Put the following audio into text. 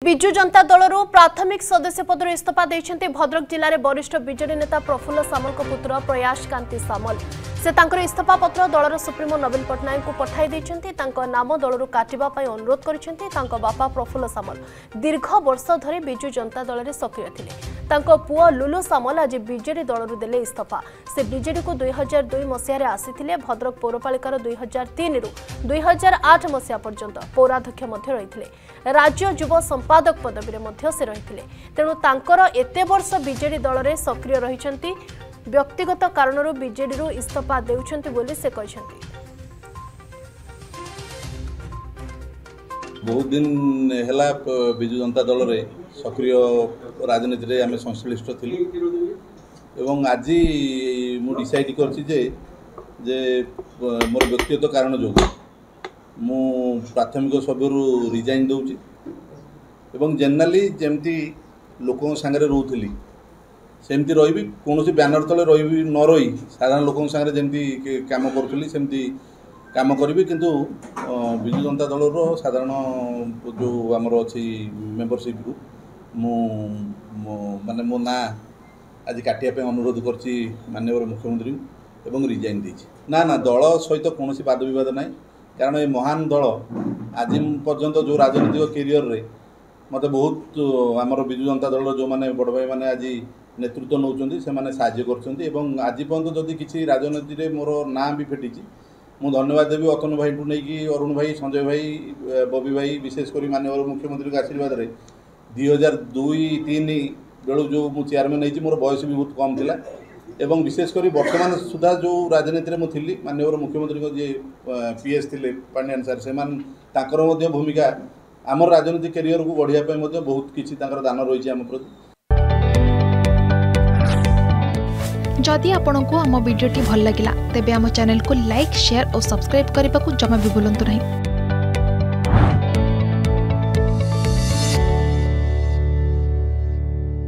विजु जनता दलर प्राथमिक सदस्य पदर इस्तीफा देते भद्रक जिले में वरिष्ठ बीजेडी नेता प्रफुल्ल सामल पुत्र प्रयास कांति सामल से इस्तीफा पत्र दलर सुप्रीमो नवीन पट्टनायक को पठाई देते नाम दलर काटिबा अनुरोध कर बापा प्रफुल्ल सामल दीर्घ वर्ष धरी विजु जनता दल में सक्रिय थे पुओ लुलु सामल आज बीजेडी दलर देले इस्तीफा से बीजेडी को 2002 मसीह आसी भद्रक पौरपालिकार 2003 रु 2008 मसीहा पर्यंत पौराध्यक्ष रही राज्य युव संपादक पदवी में से रही तेणु तांकर एते वर्ष बीजेडी दल में सक्रिय रही व्यक्तिगत कारणरू बीजेडी इस्तीफा देउछंती बोली से कहछंती। बहुत दिन हैला विजु जनता दल रे सक्रिय राजनीति रे आमे संश्लिष्ट थिलु एवं आज मु डिसाइड करछि जे मोर व्यक्तिगत कारण जो मु प्राथमिक सभ्यरू रिजाइन दउछि एवं जनरली जेमती लोकों संगे रहउथिली सेमती रही कौन बैनर तले रही न रही साधारण लोकों संगे जमी कम करी सेमती कम करी किंतु विजु जनता दल साधारण जो आमर अच्छी मेम्बरशिप को माने मो ना आज काटिया अनुरोध करछि माननीय मुख्यमंत्री एवं रिजाइन देछि ना ना दल सहित कौन वाद विवाद ना कारण ये महान दल आज पर्यंत जो राजनीतिक कैरियर रे मते बहुत आमर विजु जनता दल जो माने बड़ भाई माने आज नेतृत्व नौकरी से माने साहाय्य कर आज पर्यंत जदि किसी राजनीति रे मोर ना भी फेटी मु धन्यवाद देवी अतनु भाई टू नहीं अरुण भाई संजय भाई बबी भाई विशेषकर माननीय मुख्यमंत्री के आशीर्वाद रे 2002-3 बेलू जो मु चेयरमैन नहीं मोर बयस भी बहुत कम थिला एवं विशेषकर वर्तमान सुधा जो राजनीति रे मु थिली माननीय मुख्यमंत्री को जे पीएस थिले पांड्यान सर से तांकर भूमिका आमर राजनीतिक कैरियर को बढ़िया बहुत किसी दान रही आम प्रति। जदि आपंक आम भिडी भल लगा तेब आम चैनल को लाइक शेयर और सब्सक्राइब करने को जमा भी भूलु नहीं।